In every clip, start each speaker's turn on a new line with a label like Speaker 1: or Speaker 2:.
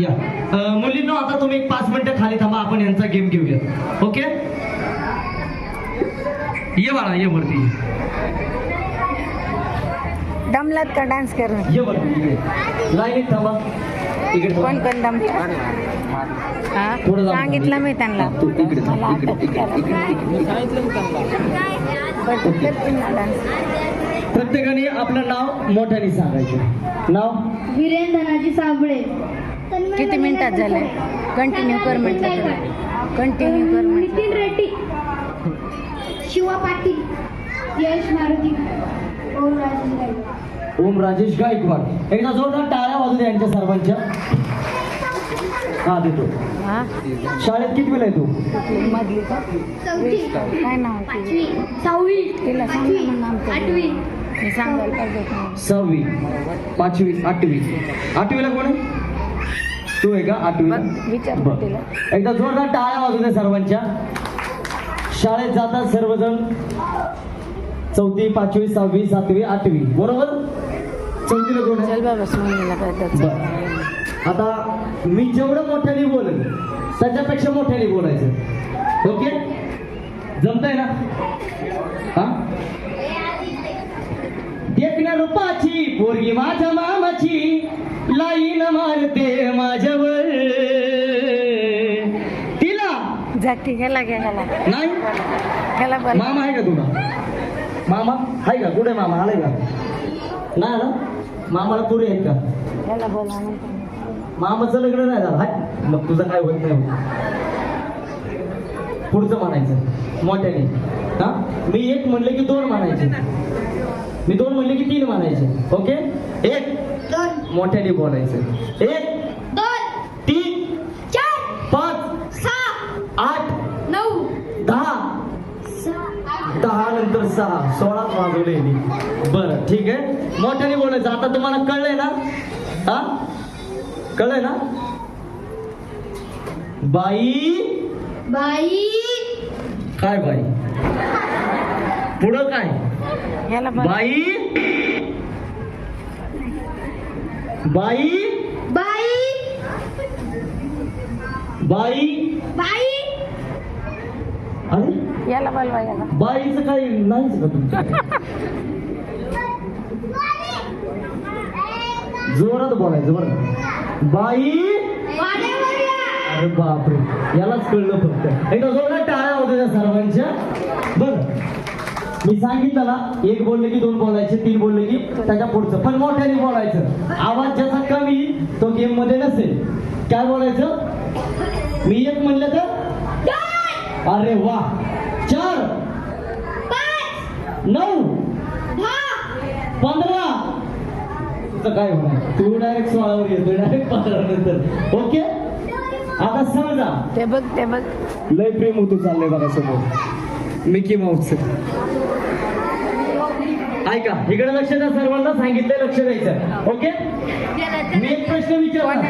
Speaker 1: या मुलींनो, आता तुम्ही एक 5 मिनिटं खाली थांबा, आपण यांचा गेम घेऊया. ओके, ये बाळा, ये वरती,
Speaker 2: दमलात का डान्स करून
Speaker 1: ये वरती, लाईनीत थांबा. इकडे
Speaker 2: कोण कोण दमला?
Speaker 1: थोडं जाऊन
Speaker 2: सांगितलं मी त्यांना.
Speaker 1: तू इकडे थांब,
Speaker 2: मला
Speaker 1: इकडे,
Speaker 2: आता
Speaker 1: इकडे, इकडे, इकडे.
Speaker 2: डान्स.
Speaker 1: प्रत्येकाने आपलं नाव मोठ्याने सांगायचं. नाव
Speaker 3: वीरेन धनाजी साबळे.
Speaker 2: किती मिनिटात झाले? कंटिन्यू कर म्हटलं तर कंटिन्यू कर म्हटलं.
Speaker 3: नितीन रेड्डी, शिवा पाटील, यश मारुती, ओम राजेश गायकवाड.
Speaker 1: ओम राजेश गायकवाड. एकदा जोरदार टाळ्या वाजू द्या यांच्या सर्वांच्या. हा, देतो.
Speaker 2: हा,
Speaker 1: शाळेत किती वेळ आहे तू?
Speaker 2: मधली का?
Speaker 3: चौथी,
Speaker 2: काय नाव आहे तिचं?
Speaker 3: पाचवी, सहावी,
Speaker 2: तिला सांग ना मग नाम काय?
Speaker 3: आठवी.
Speaker 2: मी सांगायला पाहिजे का?
Speaker 1: 6वी, 5वी, 8वी. 8वीला कोण आहे? तू आहे का 8वीला?
Speaker 2: बघ, विचार
Speaker 1: बरं.
Speaker 2: तिला.
Speaker 1: एकदा जोरदार टाळ्या वाजू द्या सर्वांच्या. शाळेत जातात सर्वजण. 4थी, 5वी, 6वी, 7वी, 8वी, बरोबर? 4थीला कोण आहे?
Speaker 2: चल बाबा, सोनीला काय त्याचं?
Speaker 1: बरं. आता मी जेवढं मोठ्याने बोलेन त्याच्यापेक्षा मोठ्याने बोलायचं. ओके, जमतंय ना? हा, देखण्या रूपाची पोरगी माझ्या मामाची, लाईन मारते माझ्यावर. तिला
Speaker 2: जाती गेला गेला
Speaker 1: नाही.
Speaker 2: गेला बोल.
Speaker 1: मामा आहे का तुला? मामा आहे का? कुठे मामा? आलाय का? नाही आला. मामाला पुढे आहेत का?
Speaker 2: गेला बोला म्हणतो.
Speaker 1: मामाचं लग्न नाही झालं. हाय, मग तुझं काय होत नाही होत. पुढचं म्हणायचं मोठ्याने. हा, मी 1 म्हणले की 2 म्हणायचे. मी 2 म्हणले की 3 म्हणायचे. ओके, 1
Speaker 3: दोन,
Speaker 1: मोठ्याने बोलायचं. 1
Speaker 3: दोन,
Speaker 1: 3
Speaker 3: चार,
Speaker 1: 5
Speaker 3: सहा,
Speaker 1: 8
Speaker 3: 9,
Speaker 1: 10. 10 नंतर 6, 16 वाजवले. बरं, ठीक आहे, मोठ्याने बोलायचं. आता तुम्हाला कळलंय ना? हा, कळलंय ना? बाई.
Speaker 3: बाई,
Speaker 1: काय बाई? पुढं काय?
Speaker 2: गेला बोल.
Speaker 1: बाई. बाई.
Speaker 3: बाई,
Speaker 1: बाई.
Speaker 3: बाई,
Speaker 1: अरे,
Speaker 2: याला बोलवा याला.
Speaker 1: बाईचं काही नाहीच का तुमचं? जोरात बोलायचं बरं का? बाई. अरे बापरे, यालाच कळलं फक्त. एकदा जोरात टाळ्या होत्या त्या सर्वांच्या. बरं, मी सांगितलं ना, 1 बोलले की 2 बोलायचे, 3 बोलले की त्याच्या पुढचं. पण मोठ्याने बोलायचं. आवाज ज्याचा कमी तो गेम मध्ये नसेल. काय बोलायचं? मी 1 म्हणलं तर? अरे वा. 4 9 15. तुझं काय होणार? तू डायरेक्ट 16वर येतो, डायरेक्ट 15 नंतर. ओके, आता समजा
Speaker 2: ते बघ, ते बघ.
Speaker 1: लय प्रेम होतो चाललंय बघा समोर. Mickey Mouse. ऐका, इकडे लक्ष द्या. सर्वांना सांगितलंय लक्ष द्यायचं. ओके, मी एक प्रश्न विचारणार.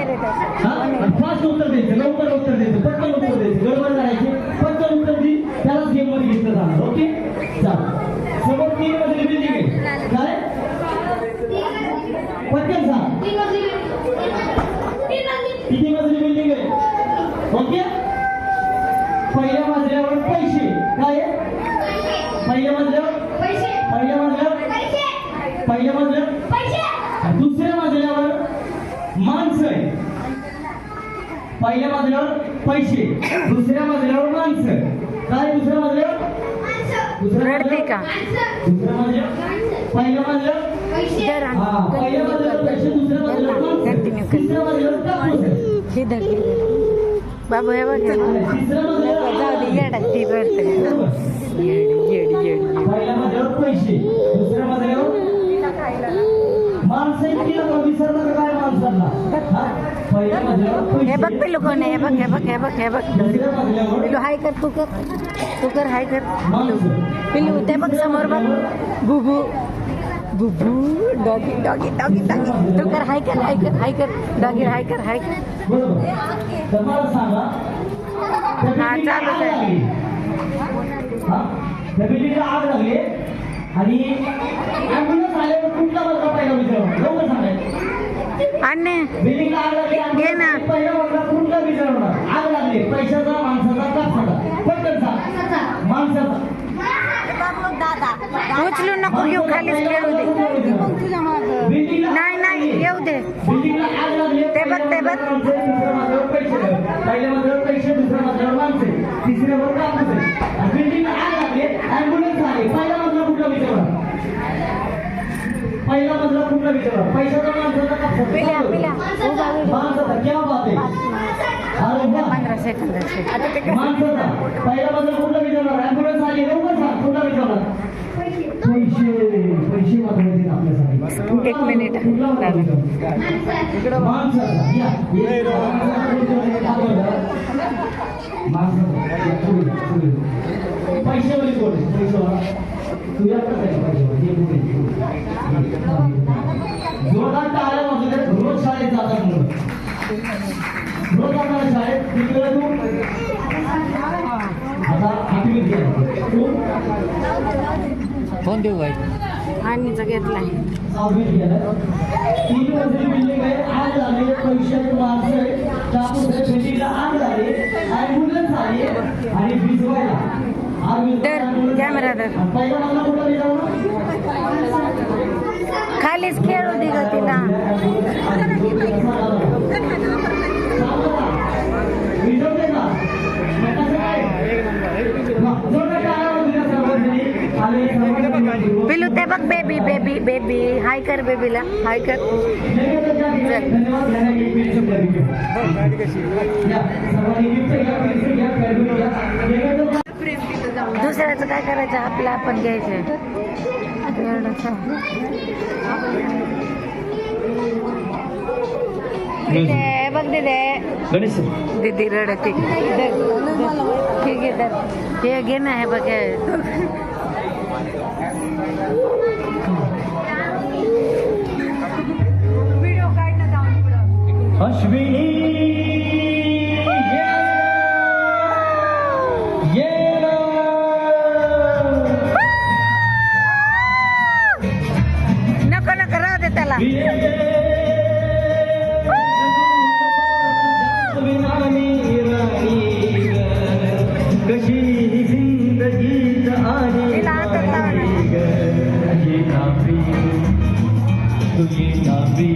Speaker 1: फास्ट उत्तर द्यायचं, लवकर उत्तर द्यायचं, पटकन उत्तर द्यायचं, गडबड करायची. पटकन उत्तर दी, त्यालाच गेम मध्ये घेतलं जाणार. ओके, चला. समोर 3 मजली बिल्डिंग आहे. काय? पटकन सांग. किती मजली बिल्डिंग आहे? ओके, पहिल्या मजल्यावर पैसे. काय आहे? पहिल्या मजल्यावर
Speaker 3: पैसे,
Speaker 1: पहिल्या मजल्यावर
Speaker 3: पैसे,
Speaker 1: पहिल्या मजल्यावर
Speaker 3: पैसे,
Speaker 1: दुसऱ्या मजल्यावर माणसं आहे. पहिल्या मजल्यावर पैसे, दुसऱ्या मजल्यावर माणसं. काय दुसऱ्या मजल्यावर? दुसऱ्या
Speaker 2: रडते
Speaker 1: मजल्यावर
Speaker 2: का?
Speaker 1: दुसऱ्या मजल्यावर पहिल्या मजल्यावर
Speaker 3: पैसे,
Speaker 2: जरा
Speaker 1: हा, पहिल्या मजल्यावर पैसे, दुसऱ्या मजल्यावर माणसं,
Speaker 2: कंटिन्यू कर.
Speaker 1: तिसऱ्या मजल्यावर कापूस आहे.
Speaker 2: हे धर, हे धर. बाबू हे बघ, हे बघ.
Speaker 1: तिसऱ्या मजल्यावर
Speaker 2: जाऊ दे, येडा ती भरते. येडी येडी येडी.
Speaker 1: पहिल्या मजल्यावर पैसे, दुसऱ्या मजल्यावर माणसं. विसरणार काय माणसांना? हा? पहिल्या मजल्यावर पैसे,
Speaker 2: हे बघ पिल्लू कोण आहे? हे बघ, हे बघ, हे बघ, हे बघ.
Speaker 1: दुसऱ्या मजल्यावर
Speaker 2: पिल्लू हाय कर, तू कर, तू कर, हाय कर.
Speaker 1: माणसं.
Speaker 2: पिल्लू ते बघ समोर बघ. बुबू बुबू, डॉगी डॉगी डॉगी डॉगी. तू कर, हाय कर, हाय कर, हाय कर. डॉगी हाय कर, हाय कर.
Speaker 1: बरोबर. तर मला सांगा, त्या
Speaker 2: हा,
Speaker 1: बिल्डिंगला
Speaker 2: चालू
Speaker 1: आग
Speaker 2: आहे.
Speaker 1: लागली. हा? त्या बिल्डिंगला आग लागली आणि ॲम्ब्युलन्स आल्यावर कुठला मजला पहिला विचारा, लवकर सांगायचं.
Speaker 2: अन्य
Speaker 1: बिल्डिंगला आग लागली
Speaker 2: घे ना.
Speaker 1: पहिला मजला कुठला विचारणार आग लागली पैशाचा माणसाचा कापसाचा पटकन सांग माणसाचा
Speaker 2: उचलू नको घेऊ खालीच खेळू दे. नाही नाही येऊ दे.
Speaker 1: बिल्डिंगला आग लागली
Speaker 2: ते बघ, ते बघ.
Speaker 1: दुसऱ्या माझ्यावर पैसे पहिल्या माझ्यावर पैसे दुसऱ्या माझ्यावर माणसे तिसऱ्यावर कापूस आहे आणि बिल्डिंगला आग लागली ॲम्ब्युलन्स आली पहिला मजला कुठला विचारणार पहिला मजला कुठला विचारणार पैशाचा माणसाचा
Speaker 2: पिल्या
Speaker 1: कापसाचा
Speaker 2: पिल्या
Speaker 1: माणसाचा क्या बात आहे अरे वा
Speaker 2: 15 सेकंदाचे.
Speaker 1: माणसाचा पहिला मजला कुठला विचारणार ॲम्ब्युलन्स आली लवकर सांग कुठला विचारणार पैसे पैसे वाचवायचे आपल्यासाठी
Speaker 2: एक मिनिट.
Speaker 1: कुठला विचारणार? माणसाचा या माणसाचा पैशावाली कोण आहे पैशावाला तू यातच आहे पैशावाला हे कुठे जोरदार टाळ्या वाजवल्या रोज शाळेत जातात मुलं रोज जाताना शाळेत किती वेळा तू आता आठवीत गेला तू
Speaker 4: फोन देऊ बाई
Speaker 2: आणीचा घेतलाय.
Speaker 1: 6वीत गेला 3 मजली बिल्डिंग आहे आग झाली पैसे माणसं आहे कापूस आहे बिल्डिंगला आग झाली ॲम्ब्युलन्स आली आणि भिजवायला आग
Speaker 2: धर, कॅमेरा धर.
Speaker 1: पहिला मला कुठं विचारलं
Speaker 2: खालीच खेळू दे ग तिला.
Speaker 1: विजवते का कसं काय जोरदार टाळ्या वाजवल्या सर्वांनी आणि सर्वांनी
Speaker 2: पिलू ते बघ बेबी बेबी बेबी हाय कर बेबीला हाय कर.
Speaker 1: धन्यवाद
Speaker 2: दुसऱ्याचं काय करायचं आपलं आपण घ्यायचं. दिदे बघ दिदे
Speaker 1: गणेश
Speaker 2: दीदी रडते. ठीक आहे तर हे घे ना हे बघ हे.
Speaker 1: अश्विनी
Speaker 2: नको नको राहू दे त्याला.
Speaker 1: कशी जिंदगीत आली
Speaker 2: तिला हातात लावा ना.
Speaker 1: तुझी नावी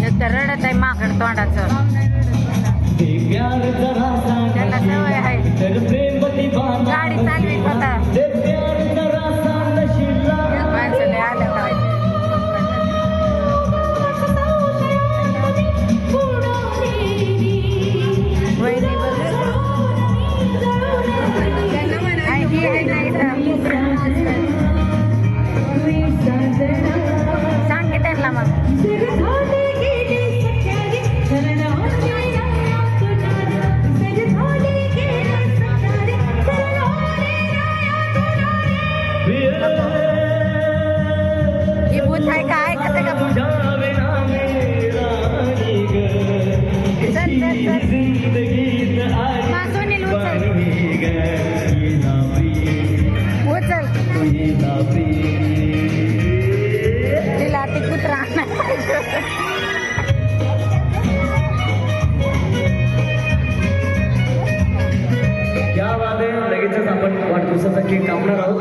Speaker 2: नुसतं रडत आहे माकड तोंडाचं.
Speaker 1: प्यार जरा
Speaker 2: त्याला सवय आहे.
Speaker 1: तर प्रेम दीवाना
Speaker 2: गाडी चालवी स्वतः.
Speaker 1: ते प्यार जरा नशीला
Speaker 2: माणसाने आलं काय वहिनी बघ. आहे ही आहे ना इथं. सांग की त्यांना मग. ही भूत आहे का ऐकते का भूत. चल चल चल मा सुनील उचल उचल. तिला ती कुत्रा
Speaker 1: क्या बात आहे लगेचच आपण वाढदिवसाचा केक कापणार आहोत.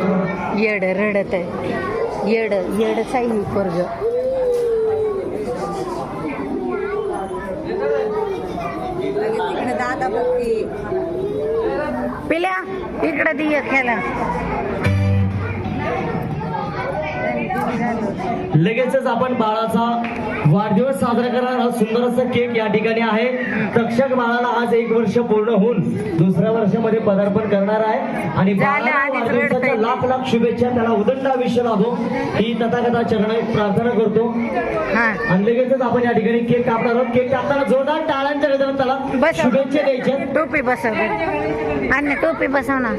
Speaker 2: येड रडत आहे. येड येडच आहे ही पोरग. पिल्या इकडे दिय खेळा.
Speaker 1: लगेचच आपण बाळाचा वाढदिवस साजरा करणार आहोत. सुंदर असा केक या ठिकाणी आहे. तक्षक बाळाला आज 1 वर्ष पूर्ण होऊन दुसऱ्या वर्षामध्ये पदार्पण करणार आहे आणि
Speaker 2: झालं, आधीच
Speaker 1: वाढदिवसाच्या
Speaker 2: रडतंय.
Speaker 1: लाख लाख शुभेच्छा. त्याला उदंड आयुष्य लाभो ही तथागता चरणी प्रार्थना करतो.
Speaker 2: हा
Speaker 1: आणि लगेचच आपण या ठिकाणी केक कापणार आहोत. केक कापताना जोरदार टाळ्यांच्या गजरात त्याला
Speaker 2: बस
Speaker 1: शुभेच्छा द्यायच्या.
Speaker 2: टोपी बसव आणि टोपी बसव ना.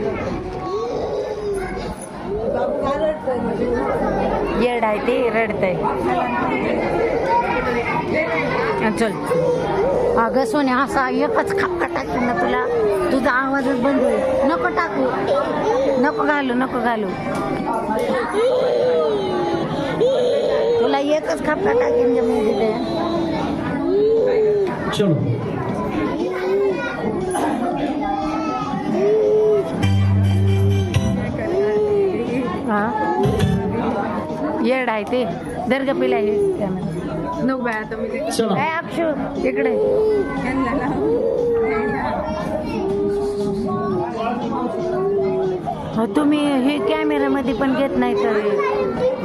Speaker 2: येड आहे ते रडतय. चल अगं सोन्या असा एकच खापका टाकतो ना तुला. तुझा आवाजच बंद होईल. नको टाकू नको घालू नको घालू. तुला एक एकच खापला टाकेन जे मी दिले
Speaker 1: चलो
Speaker 2: हा येड आहे ते दर्ग पिला नको बाय आता मी
Speaker 1: चलो
Speaker 2: काय अक्षू इकडे हो तुम्ही हे कॅमेरामध्ये पण घेत नाही तर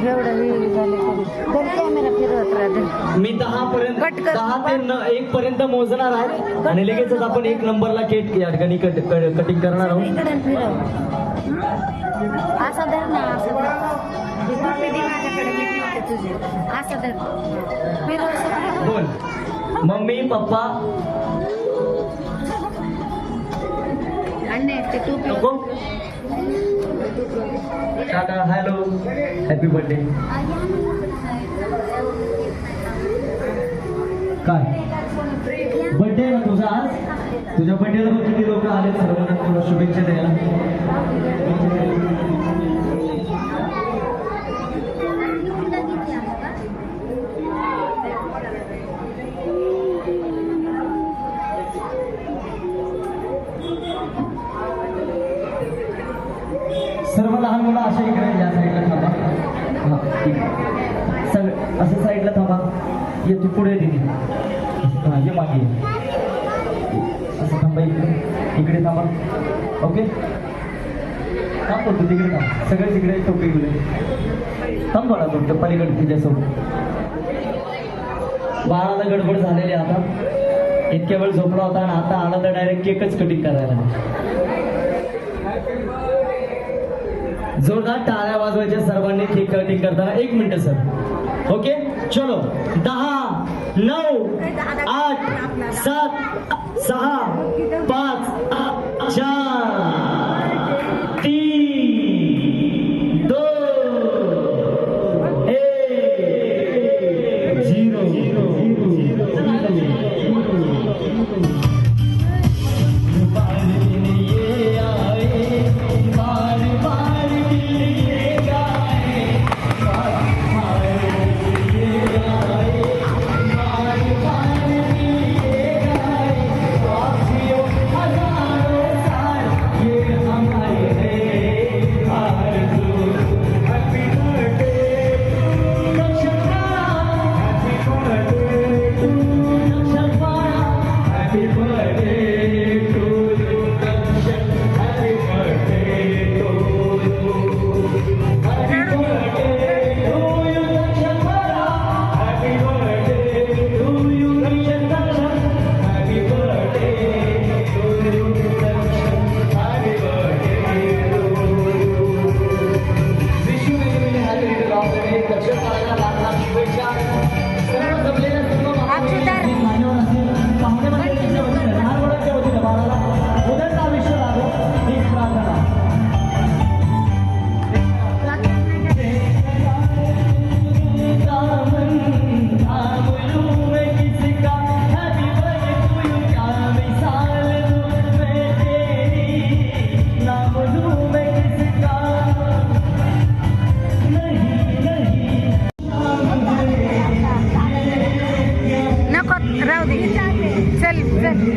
Speaker 2: एवढं हे झालं तरी कॅमेरा फिरवत राहते
Speaker 1: मी 10 पर्यंत
Speaker 2: कट कर.
Speaker 1: 10 ते 1 पर्यंत मोजणार आहे आणि लगेचच आपण 1 नंबरला केक या ठिकाणी कटिंग करणार आहोत.
Speaker 2: इकडे फिरव असं धर ना असं धर टोपी दे माझ्याकडे मी ठेवते तुझी असं धर फिरव सगळं.
Speaker 1: बोल मम्मी पप्पा
Speaker 2: आणि ते टोपी
Speaker 1: नको टाटा हॅलो हॅपी बर्थडे काय बर्थडे ना तुझा आज तुझ्या बर्थडेला मग किती लोक आले सर्वांना तुला शुभेच्छा द्यायला सर्व लहान मुलं अशा इकडे या साईडला थांबा हां सगळं असं साईडला थांबा ये तू पुढे दिली हां ये मागे ये. असं थांबा इकडे थांबा ओके थांब तू तिकडे थांब सगळे तिकडे टोपी गेले थांब बाळा फक्त पलीकडे तुझ्यासोबत बाळाला गडबड झालेली आता इतक्या वेळ झोपला होता आणि आता आला तर डायरेक्ट केकच कटिंग करायला जोरदार टाळ्या वाजवायच्या सर्वांनी केक कटिंग करताना 1 मिनिट सर ओके चलो 10 9 8 7 6 5 4 3 2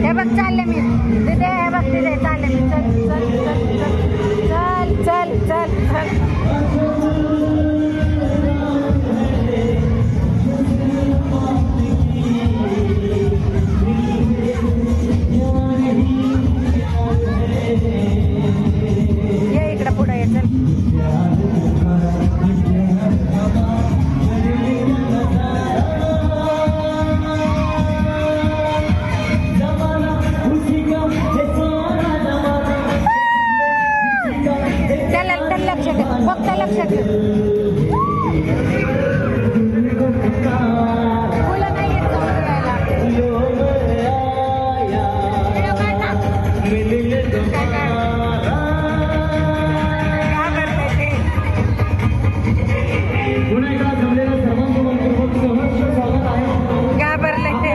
Speaker 2: हे बघ चालले मी तिथे हे बघ तिथे चालले मी चल चल चल चल चल ये इकडे पुढे ये चल फक्त लक्षात ठेव फुलं नाही येत
Speaker 1: पुन्हा एकदा जमलेल्या सर्वांचं मनपूर्वक सहर्ष स्वागत आहे
Speaker 2: घाबरले ते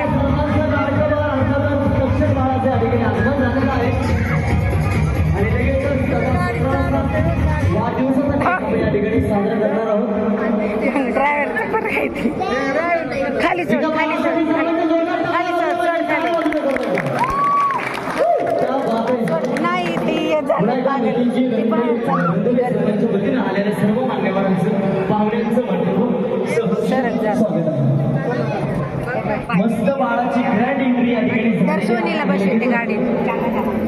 Speaker 1: लक्षात बाळाचे अधिकारी आगमन झालेलं आहे आणि लगेचच वाढदिवसाचा कार्यक्रम या ठिकाणी साजरा करणार आहोत
Speaker 2: ड्रायव्हर बरं आहे ते. खाली सोड खाली सोड खाली सोड सोड खाली नाही ते झालं पागल. ती बाहेर चालली.
Speaker 1: आलेल्या सर्व मान्यवरांचं पाहुण्यांचं
Speaker 2: सरळ जा.
Speaker 1: मस्त बाळाची ग्रँड एंट्री या ठिकाणी झाली.
Speaker 2: तर सोनीला बसवते गाडीत.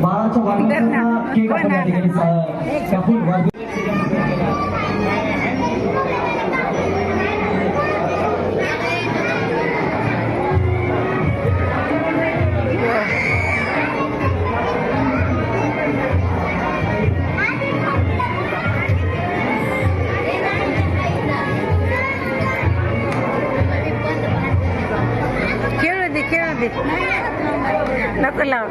Speaker 1: बाळाच्या वाढदिवसाचा केक आपण या ठिकाणी कापून वाजवू.
Speaker 2: खेळू दे खेळू दे नको लाव.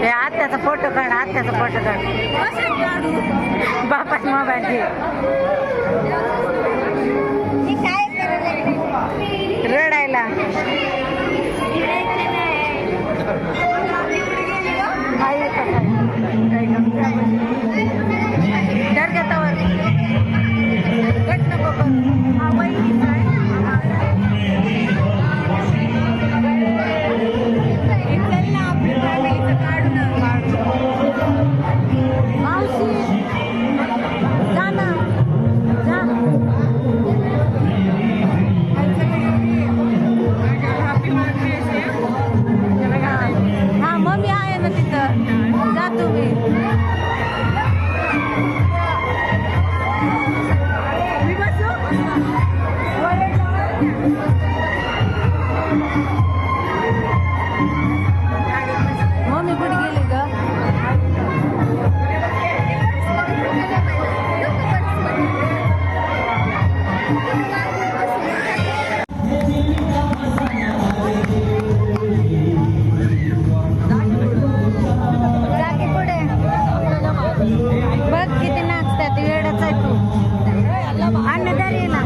Speaker 2: हे आत्याचा फोटो काढ आत्याचा फोटो काढ. बापाच मोबाईल घे. रडायला दर्ग्यातावर कट नको करू. हा वहिनीचा आहे. चल ना आपली फॅमिलीचं काढू ना. मावशी जा ना जा. हा मम्मी आहे ना तिथं. जा तुम्ही. मी बसू. मम्मी कुठे गेली ग. बघ किती नाचतात. वेळच आहे तू. अन्नदारीला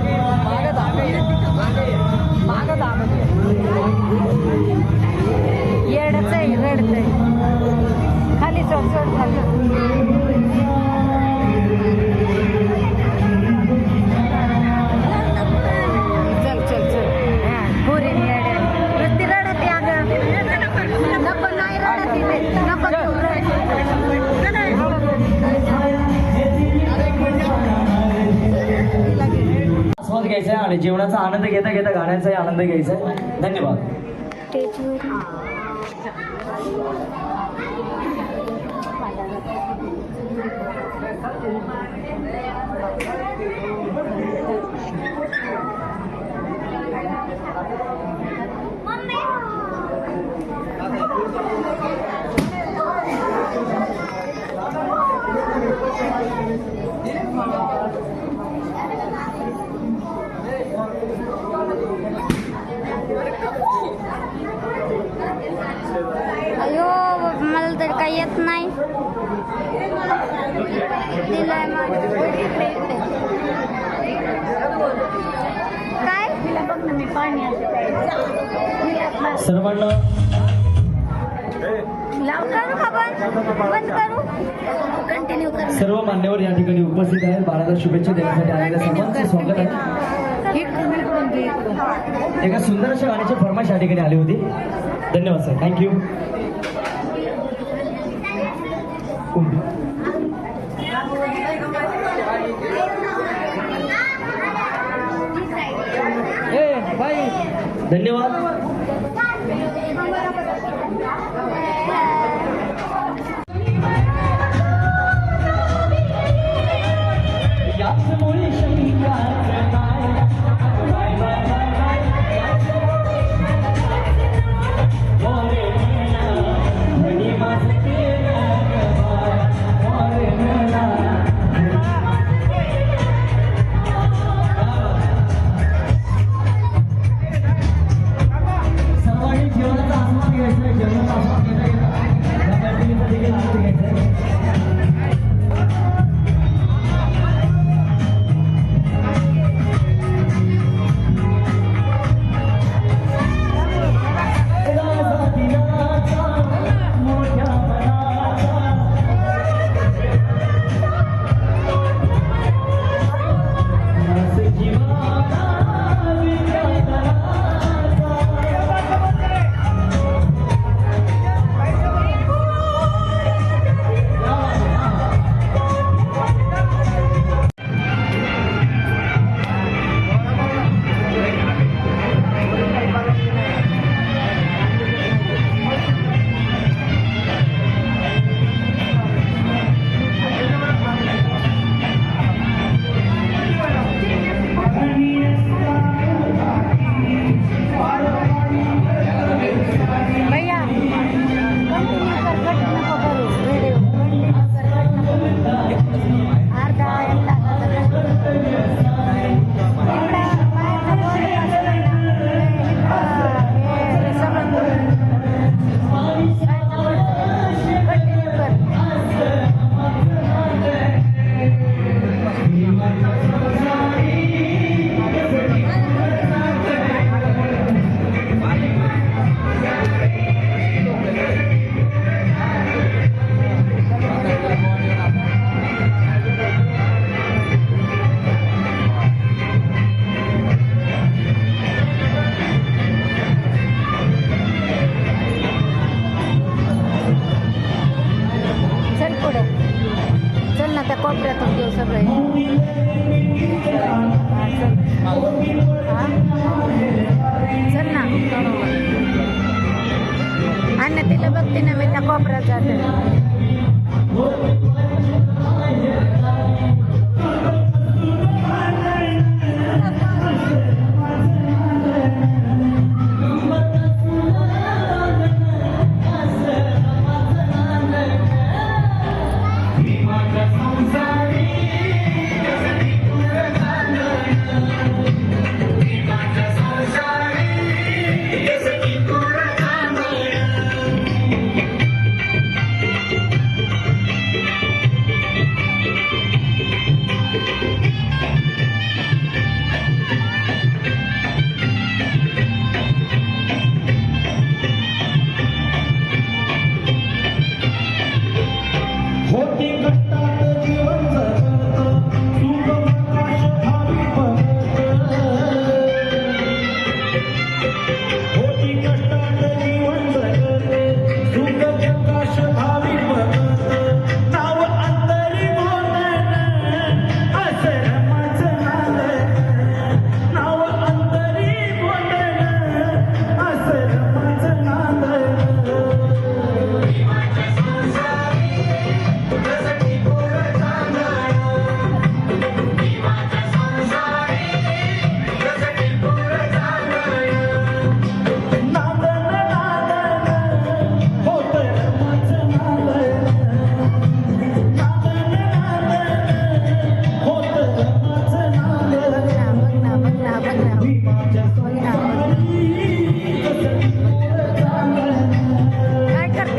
Speaker 2: येडच आहे रडतय. खाली सोड सोड खाली. चल चल चल. पुरी येड्या नुसती रडते. अगं नको नाही रडत नको
Speaker 1: आस्वाद घ्यायचा आहे आणि जेवणाचा आनंद घेता घेता गाण्याचाही आनंद घ्यायचा आहे. धन्यवाद.
Speaker 3: अयो मला तर काही येत नाही. दिलाय काय बघ ना मी पाणी
Speaker 1: सर्वांना
Speaker 3: करू का बंद करू कंटिन्यू कर.
Speaker 1: सर्व मान्यवर या ठिकाणी उपस्थित आहेत. बाळाला शुभेच्छा देण्यासाठी आलेल्या सर्वांचं स्वागत आहे. एका सुंदर अशा गाण्याची फरमाईश या ठिकाणी आली होती. धन्यवाद सर. थँक्यू. धन्यवाद.
Speaker 2: चल ना अण्णा तिला बघते ना मी त्या कोपऱ्यात जाते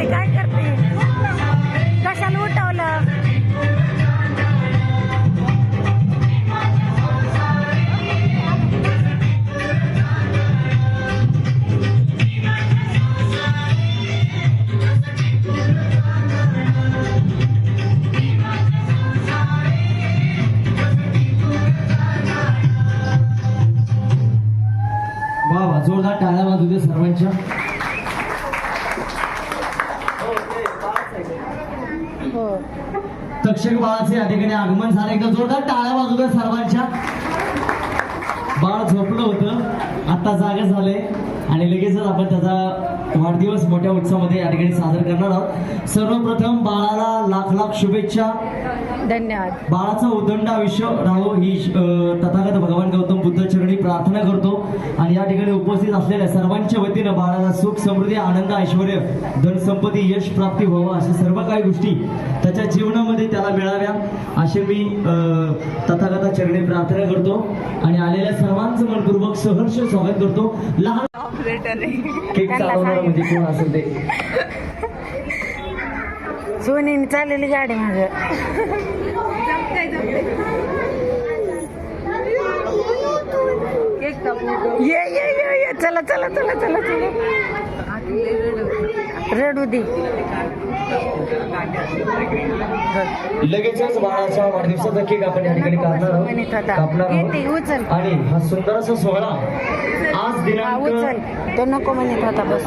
Speaker 2: काय करते कशाला उठवलं
Speaker 1: वा जोरदार टाळ्या वाजू दे सर्वांच्या तक्षक बाळाचे या ठिकाणी आगमन झालं एकदा जोरदार टाळ्या वाजू दे सर्वांच्या बाळ झोपलं होतं आता जागा झाले आणि लगेचच आपण त्याचा वाढदिवस मोठ्या उत्सवामध्ये या ठिकाणी सादर करणार आहोत सर्वप्रथम बाळाला लाख लाख शुभेच्छा
Speaker 2: धन्यवाद
Speaker 1: बाळाचं उदंड आयुष्य राहो ही तथागत भगवान गौतम बुद्ध चरणी प्रार्थना करतो आणि या ठिकाणी उपस्थित असलेल्या सर्वांच्या वतीनं बाळाला सुख समृद्धी आनंद ऐश्वर धनसंपत्ती यश प्राप्ती व्हावं अशा सर्व काही गोष्टी त्याच्या जीवनामध्ये त्याला मिळाव्या असे मी तथागता चरणी प्रार्थना करतो आणि आलेल्या सर्वांचं मनपूर्वक सहर्ष स्वागत करतो लहान केक चालवणार म्हणजे कोण असेल ते
Speaker 2: सोनीने चाललेली गाडी माझं ये ये ये ये चला चला चला चला चला रडू दे
Speaker 1: लगेचच बाळाच्या वाढदिवसाचा केक आपण या ठिकाणी कापणार आहोत
Speaker 2: उचल
Speaker 1: आणि हा सुंदर असा सोहळा आज दिनांक
Speaker 2: उचल तो नको म्हणत होता बस